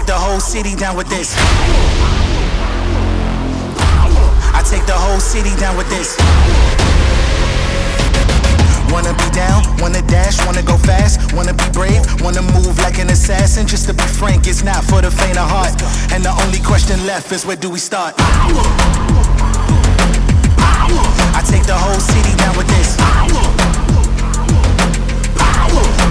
the whole city down with this. I take the whole city down with this. Wanna be down, wanna dash, wanna go fast, wanna be brave, wanna move like an assassin. Just to be frank, it's not for the faint of heart. And the only question left is, where do we start? I take the whole city down with this.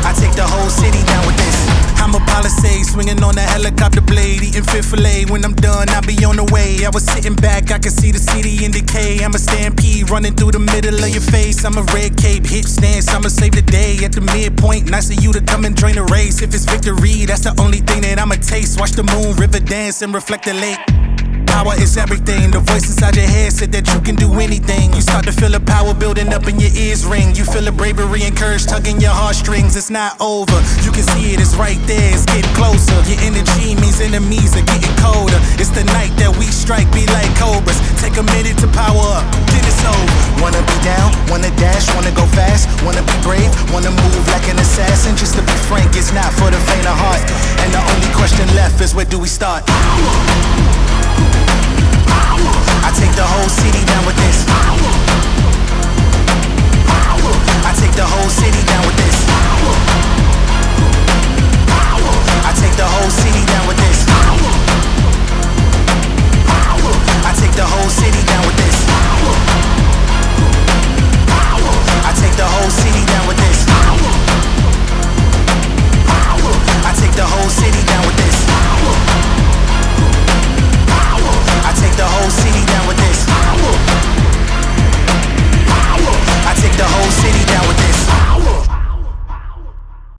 I take the whole city down with this. I'm a Palisade, swinging on a helicopter blade, eating fish fillet. When I'm done, I'll be on the way. I was sitting back, I can see the city in decay. I'm a stampede running through the middle of your face. I'm a red cape, hip stance, I'ma save the day. At the midpoint, nice of you to come and join the race. If it's victory, that's the only thing that I'ma taste. Watch the moon, river dance, and reflect the lake. Power is everything. The voice inside your head said that you can do anything. You start to feel the power building up in your ears ring. You feel the bravery and courage tugging your heartstrings. It's not over, you can see it, it's right there, it's getting closer. Your energy means enemies are getting colder. It's the night that we strike, be like cobras. Take a minute to power up, then it's over. Wanna be down, wanna dash, wanna go fast, wanna be brave, wanna move like an assassin. Just to be frank, it's not for the faint of heart. And the only question left is, where do we start? I take the whole city down with this. I take the whole city down